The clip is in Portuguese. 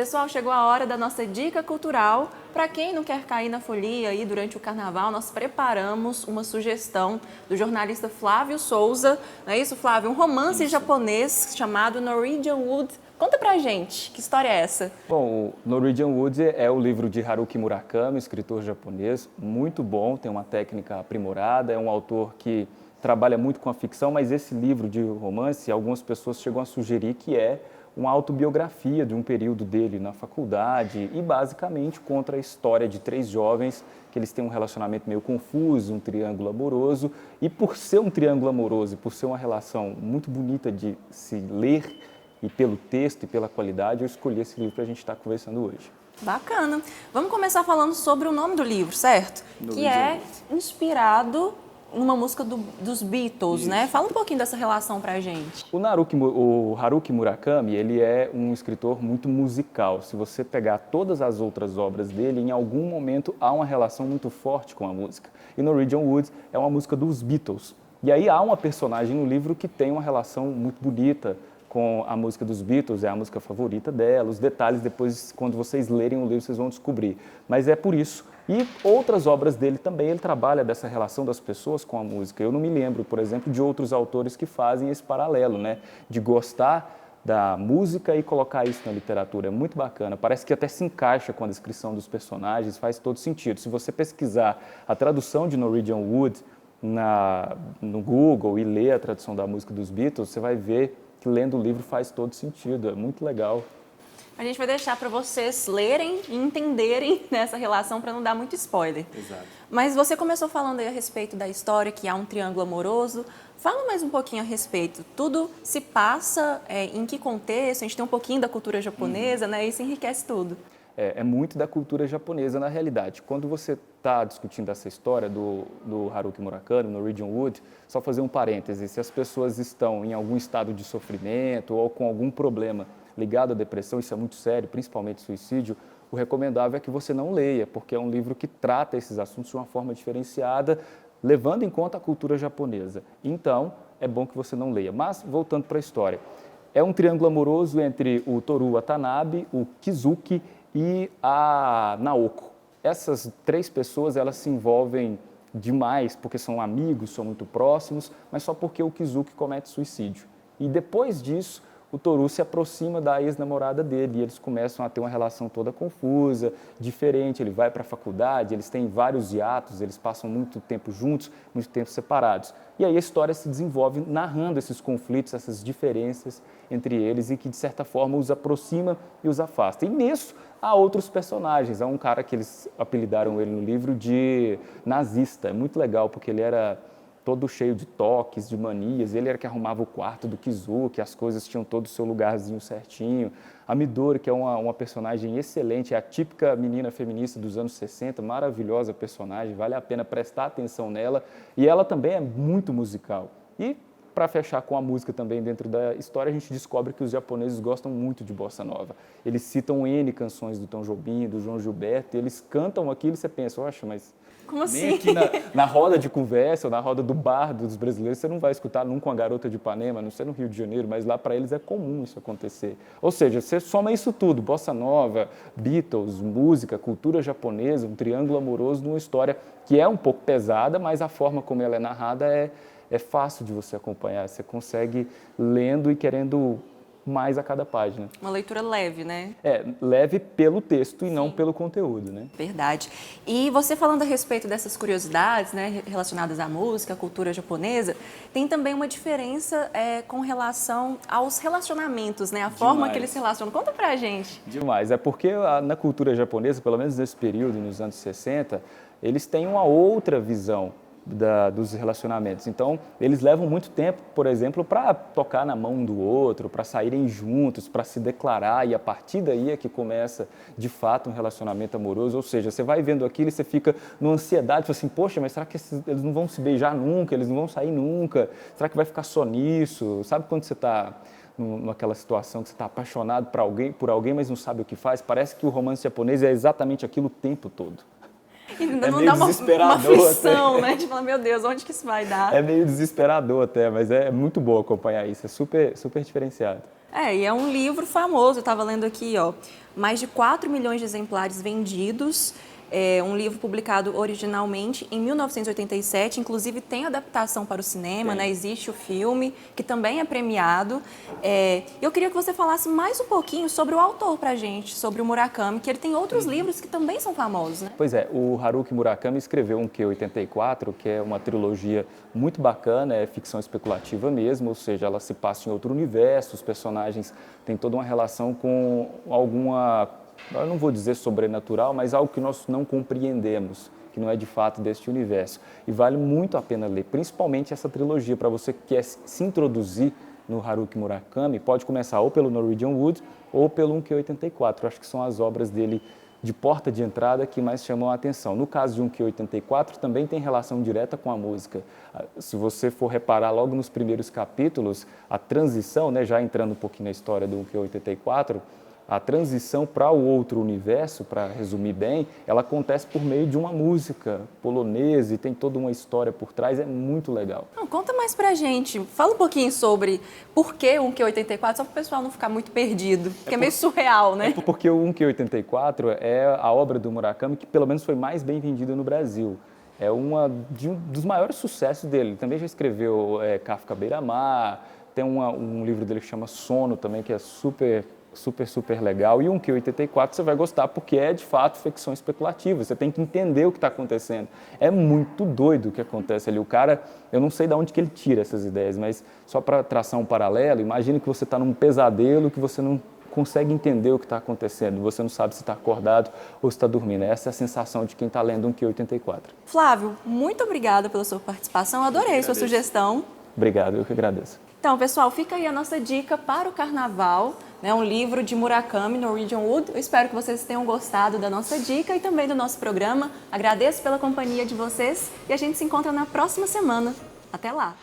Pessoal, chegou a hora da nossa dica cultural. Para quem não quer cair na folia aí durante o carnaval, nós preparamos uma sugestão do jornalista Flávio Souza. Não é isso, Flávio? Um romance japonês chamado Norwegian Wood. Conta pra gente, que história é essa? Bom, o Norwegian Wood é o livro de Haruki Murakami, escritor japonês, muito bom, tem uma técnica aprimorada, é um autor que trabalha muito com a ficção, mas esse livro de romance, algumas pessoas chegam a sugerir que é uma autobiografia de um período dele na faculdade e basicamente conta a história de 3 jovens que eles têm um relacionamento meio confuso, um triângulo amoroso, e por ser um triângulo amoroso e por ser uma relação muito bonita de se ler e pelo texto e pela qualidade, eu escolhi esse livro para a gente estar conversando hoje. Bacana. Vamos começar falando sobre o nome do livro, certo? Que é inspirado numa música dos Beatles, né? Fala um pouquinho dessa relação pra gente. O Haruki Murakami, ele é um escritor muito musical. Se você pegar todas as outras obras dele, em algum momento há uma relação muito forte com a música. E Norwegian Wood é uma música dos Beatles. E aí há uma personagem no livro que tem uma relação muito bonita com a música dos Beatles, é a música favorita dela. Os detalhes depois, quando vocês lerem o livro, vocês vão descobrir. Mas é por isso. E outras obras dele também, ele trabalha dessa relação das pessoas com a música. Eu não me lembro, por exemplo, de outros autores que fazem esse paralelo, né? De gostar da música e colocar isso na literatura. É muito bacana. Parece que até se encaixa com a descrição dos personagens, faz todo sentido. Se você pesquisar a tradução de Norwegian Wood no Google e ler a tradução da música dos Beatles, você vai ver que lendo o livro faz todo sentido, é muito legal. A gente vai deixar para vocês lerem e entenderem nessa relação para não dar muito spoiler. Exato. Mas você começou falando aí a respeito da história, que há um triângulo amoroso. Fala mais um pouquinho a respeito. Tudo se passa em que contexto? A gente tem um pouquinho da cultura japonesa, né? Isso enriquece tudo. É muito da cultura japonesa, na realidade. Quando você está discutindo essa história do Haruki Murakami, Norwegian Wood, só fazer um parêntese, se as pessoas estão em algum estado de sofrimento ou com algum problema ligado à depressão, isso é muito sério, principalmente suicídio, o recomendável é que você não leia, porque é um livro que trata esses assuntos de uma forma diferenciada, levando em conta a cultura japonesa. Então, é bom que você não leia. Mas, voltando para a história, é um triângulo amoroso entre o Toru Watanabe, o Kizuki e a Naoko. Essas 3 pessoas, elas se envolvem demais porque são amigos, são muito próximos, mas só porque o Kizuki comete suicídio. E depois disso, o Toru se aproxima da ex-namorada dele e eles começam a ter uma relação toda confusa, diferente. Ele vai para a faculdade, eles têm vários hiatos, eles passam muito tempo juntos, muito tempo separados. E aí a história se desenvolve narrando esses conflitos, essas diferenças entre eles e que, de certa forma, os aproxima e os afasta. E nisso, há outros personagens. Há um cara que eles apelidaram ele no livro de nazista. É muito legal, porque ele era todo cheio de toques, de manias. Ele era que arrumava o quarto do Kizuki, as coisas tinham todo o seu lugarzinho certinho. A Midori, que é uma personagem excelente, é a típica menina feminista dos anos 60, maravilhosa personagem, vale a pena prestar atenção nela. E ela também é muito musical. E, para fechar com a música também dentro da história, a gente descobre que os japoneses gostam muito de bossa nova. Eles citam N canções do Tom Jobim, do João Gilberto, e eles cantam aquilo e você pensa, oxa, mas como assim? nem aqui na roda de conversa ou na roda do bar dos brasileiros, você não vai escutar nunca uma garota de Ipanema, não sei no Rio de Janeiro, mas lá para eles é comum isso acontecer. Ou seja, você soma isso tudo, bossa nova, Beatles, música, cultura japonesa, um triângulo amoroso numa história que é um pouco pesada, mas a forma como ela é narrada é fácil de você acompanhar, você consegue lendo e querendo mais a cada página. Uma leitura leve, né? Leve pelo texto e não pelo conteúdo, né? Verdade. E você falando a respeito dessas curiosidades, né, relacionadas à música, à cultura japonesa, tem também uma diferença com relação aos relacionamentos, né? A forma que eles se relacionam. Conta pra gente. Demais. É porque na cultura japonesa, pelo menos nesse período, nos anos 60, eles têm uma outra visão dos relacionamentos. Então, eles levam muito tempo, por exemplo, para tocar na mão um do outro, para saírem juntos, para se declarar, e a partir daí é que começa, de fato, um relacionamento amoroso. Ou seja, você vai vendo aquilo e você fica numa ansiedade, fala assim, poxa, mas será que eles não vão se beijar nunca? Eles não vão sair nunca? Será que vai ficar só nisso? Sabe quando você está naquela situação que você está apaixonado por alguém, mas não sabe o que faz? Parece que o romance japonês é exatamente aquilo o tempo todo. E não dá uma aflição, né? De falar, meu Deus, onde que isso vai dar? É meio desesperador até, mas é muito bom acompanhar isso, é super, super diferenciado. E é um livro famoso, eu estava lendo aqui, ó, mais de 4 milhões de exemplares vendidos. É um livro publicado originalmente em 1987, inclusive tem adaptação para o cinema, né? Existe o filme, que também é premiado. Eu queria que você falasse mais um pouquinho sobre o autor para a gente, sobre o Murakami, que ele tem outros livros que também são famosos, né? Pois é, o Haruki Murakami escreveu um Q84, que é uma trilogia muito bacana, é ficção especulativa mesmo, ou seja, ela se passa em outro universo, os personagens têm toda uma relação com alguma... eu não vou dizer sobrenatural, mas algo que nós não compreendemos, que não é de fato deste universo. E vale muito a pena ler, principalmente essa trilogia, para você que quer se introduzir no Haruki Murakami, pode começar ou pelo Norwegian Wood ou pelo 1Q84. Acho que são as obras dele de porta de entrada que mais chamam a atenção. No caso de 1Q84, também tem relação direta com a música. Se você for reparar logo nos primeiros capítulos, a transição, né, já entrando um pouquinho na história do 1Q84, a transição para o outro universo, para resumir bem, ela acontece por meio de uma música polonesa e tem toda uma história por trás, é muito legal. Não, conta mais pra gente, fala um pouquinho sobre por que o 1Q84, só para o pessoal não ficar muito perdido, porque é meio surreal, né? Porque o 1Q84 é a obra do Murakami que pelo menos foi mais bem vendida no Brasil. É um dos maiores sucessos dele. Ele também já escreveu Kafka Beira-Mar, tem um livro dele que chama Sono também, que é super legal. E 1Q84 você vai gostar porque é, de fato, ficção especulativa. Você tem que entender o que está acontecendo. É muito doido o que acontece ali. O cara, eu não sei de onde que ele tira essas ideias, mas só para traçar um paralelo, imagine que você está num pesadelo que você não consegue entender o que está acontecendo. Você não sabe se está acordado ou se está dormindo. Essa é a sensação de quem está lendo 1Q84. Flávio, muito obrigada pela sua participação. Adorei sua sugestão. Obrigado, eu que agradeço. Então, pessoal, fica aí a nossa dica para o Carnaval, né? Um livro de Murakami, Norwegian Wood. Eu espero que vocês tenham gostado da nossa dica e também do nosso programa. Agradeço pela companhia de vocês e a gente se encontra na próxima semana. Até lá!